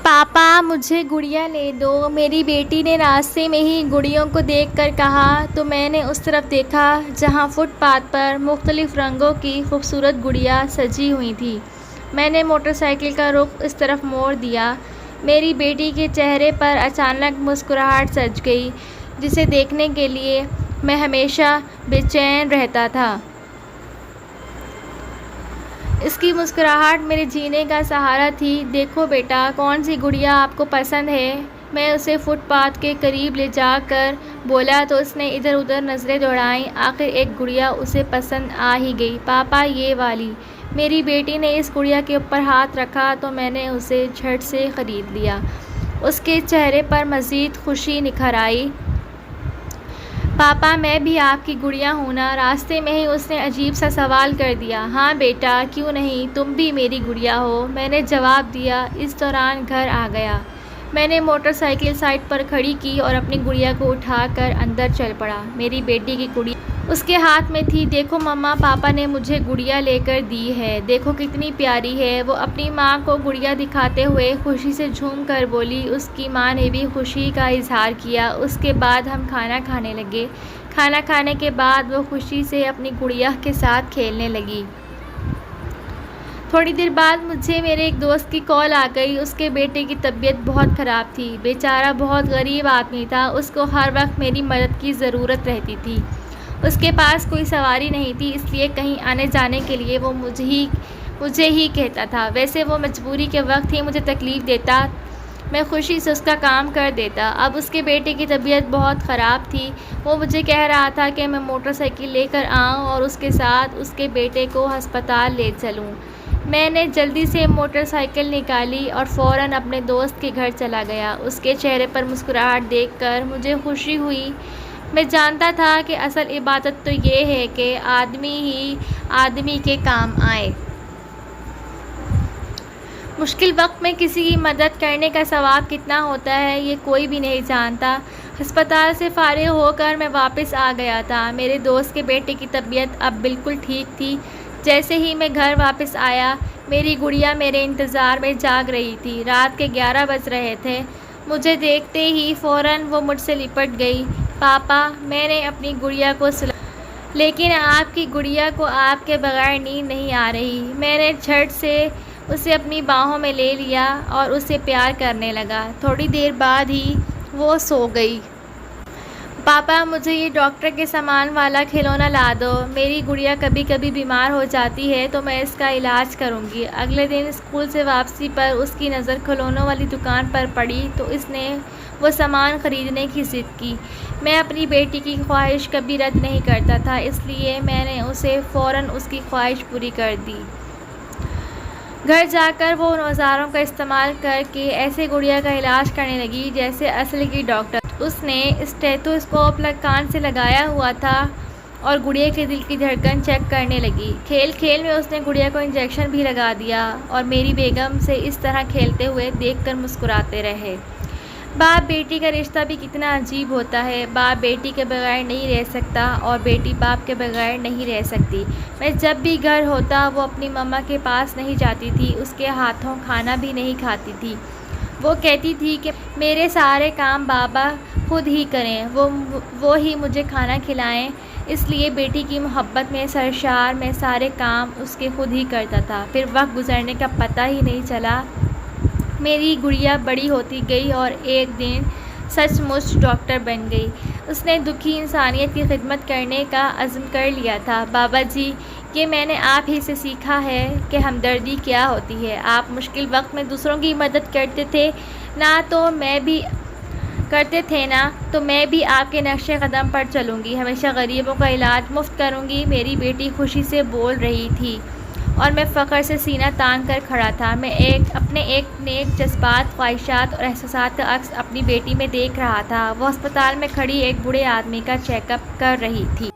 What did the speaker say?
پاپا مجھے گڑیا لے دو۔ میری بیٹی نے راستے میں ہی گڑیوں کو دیکھ کر کہا تو میں نے اس طرف دیکھا جہاں فٹ پاتھ پر مختلف رنگوں کی خوبصورت گڑیاں سجی ہوئی تھیں۔ میں نے موٹر سائیکل کا رخ اس طرف موڑ دیا۔ میری بیٹی کے چہرے پر اچانک مسکراہٹ سج گئی جسے دیکھنے کے لیے میں ہمیشہ بے چین رہتا تھا۔ اس کی مسکراہٹ میرے جینے کا سہارا تھی۔ دیکھو بیٹا، کون سی گڑیا آپ کو پسند ہے؟ میں اسے فٹ پاتھ کے قریب لے جا کر بولا تو اس نے ادھر ادھر نظریں دوڑائیں۔ آخر ایک گڑیا اسے پسند آ ہی گئی۔ پاپا یہ والی۔ میری بیٹی نے اس گڑیا کے اوپر ہاتھ رکھا تو میں نے اسے جھٹ سے خرید لیا۔ اس کے چہرے پر مزید خوشی نکھر آئی۔ پاپا میں بھی آپ کی گڑیا ہوں نا؟ راستے میں ہی اس نے عجیب سا سوال کر دیا۔ ہاں بیٹا، کیوں نہیں، تم بھی میری گڑیا ہو، میں نے جواب دیا۔ اس دوران گھر آ گیا۔ میں نے موٹر سائیکل سائڈ پر کھڑی کی اور اپنی گڑیا کو اٹھا کر اندر چل پڑا۔ میری بیٹی کی گڑیا اس کے ہاتھ میں تھی۔ دیکھو مما، پاپا نے مجھے گڑیا لے کر دی ہے، دیکھو کتنی پیاری ہے۔ وہ اپنی ماں کو گڑیا دکھاتے ہوئے خوشی سے جھوم کر بولی۔ اس کی ماں نے بھی خوشی کا اظہار کیا۔ اس کے بعد ہم کھانا کھانے لگے۔ کھانا کھانے کے بعد وہ خوشی سے اپنی گڑیا کے ساتھ کھیلنے لگی۔ تھوڑی دیر بعد مجھے میرے ایک دوست کی کال آ گئی۔ اس کے بیٹے کی طبیعت بہت خراب تھی۔ بیچارہ بہت غریب آدمی تھا، اس کو ہر وقت میری مدد کی ضرورت رہتی تھی۔ اس کے پاس کوئی سواری نہیں تھی، اس لیے کہیں آنے جانے کے لیے وہ مجھے ہی کہتا تھا۔ ویسے وہ مجبوری کے وقت ہی مجھے تکلیف دیتا، میں خوشی سے اس کا کام کر دیتا۔ اب اس کے بیٹے کی طبیعت بہت خراب تھی۔ وہ مجھے کہہ رہا تھا کہ میں موٹر سائیکل لے کر آؤں اور اس کے ساتھ اس کے بیٹے کو ہسپتال لے چلوں۔ میں نے جلدی سے موٹر سائیکل نکالی اور فوراً اپنے دوست کے گھر چلا گیا۔ اس کے چہرے پر مسکراہٹ دیکھ کر مجھے خوشی ہوئی۔ میں جانتا تھا کہ اصل عبادت تو یہ ہے کہ آدمی ہی آدمی کے کام آئے۔ مشکل وقت میں کسی کی مدد کرنے کا ثواب کتنا ہوتا ہے یہ کوئی بھی نہیں جانتا۔ ہسپتال سے فارغ ہو کر میں واپس آ گیا تھا۔ میرے دوست کے بیٹے کی طبیعت اب بالکل ٹھیک تھی۔ جیسے ہی میں گھر واپس آیا، میری گڑیا میرے انتظار میں جاگ رہی تھی۔ رات کے 11 بج رہے تھے۔ مجھے دیکھتے ہی فوراً وہ مجھ سے لپٹ گئی۔ پاپا، میں نے اپنی گڑیا کو سلایا، لیکن آپ کی گڑیا کو آپ کے بغیر نیند نہیں آ رہی۔ میں نے جھٹ سے اسے اپنی باہوں میں لے لیا اور اسے پیار کرنے لگا۔ تھوڑی دیر بعد ہی وہ سو گئی۔ پاپا، مجھے یہ ڈاکٹر کے سامان والا کھلونا لا دو۔ میری گڑیا کبھی کبھی بیمار ہو جاتی ہے تو میں اس کا علاج کروں گی۔ اگلے دن اسکول سے واپسی پر اس کی نظر کھلونوں والی دکان پر پڑی تو اس نے وہ سامان خریدنے کی ضد کی۔ میں اپنی بیٹی کی خواہش کبھی رد نہیں کرتا تھا، اس لیے میں نے اسے فوراً اس کی خواہش پوری کر دی۔ گھر جا کر وہ ان اوزاروں کا استعمال کر کے ایسے گڑیا کا علاج کرنے لگی جیسے اصل کی ڈاکٹر۔ اس نے اسٹیتھوسکوپ کان سے لگایا ہوا تھا اور گڑیا کے دل کی دھڑکن چیک کرنے لگی۔ کھیل کھیل میں اس نے گڑیا کو انجیکشن بھی لگا دیا اور میری بیگم سے اس طرح کھیلتے ہوئے دیکھ کر مسکراتے رہے۔ باپ بیٹی کا رشتہ بھی کتنا عجیب ہوتا ہے۔ باپ بیٹی کے بغیر نہیں رہ سکتا اور بیٹی باپ کے بغیر نہیں رہ سکتی۔ میں جب بھی گھر ہوتا وہ اپنی مما کے پاس نہیں جاتی تھی، اس کے ہاتھوں کھانا بھی نہیں کھاتی تھی۔ وہ کہتی تھی کہ میرے سارے کام بابا خود ہی کریں، وہ ہی مجھے کھانا کھلائیں۔ اس لیے بیٹی کی محبت میں سرشار میں سارے کام اس کے خود ہی کرتا تھا۔ پھر وقت گزرنے کا پتہ ہی نہیں چلا۔ میری گڑیا بڑی ہوتی گئی اور ایک دن سچ مچ ڈاکٹر بن گئی۔ اس نے دکھی انسانیت کی خدمت کرنے کا عزم کر لیا تھا۔ بابا جی، یہ میں نے آپ ہی سے سیکھا ہے کہ ہمدردی کیا ہوتی ہے۔ آپ مشکل وقت میں دوسروں کی مدد کرتے تھے نا تو میں بھی آپ کے نقش قدم پر چلوں گی، ہمیشہ غریبوں کا علاج مفت کروں گی۔ میری بیٹی خوشی سے بول رہی تھی اور میں فخر سے سینہ تان کر کھڑا تھا۔ میں اپنے ایک نیک جذبات، خواہشات اور احساسات کا عکس اپنی بیٹی میں دیکھ رہا تھا۔ وہ ہسپتال میں کھڑی ایک بوڑھے آدمی کا چیک اپ کر رہی تھی۔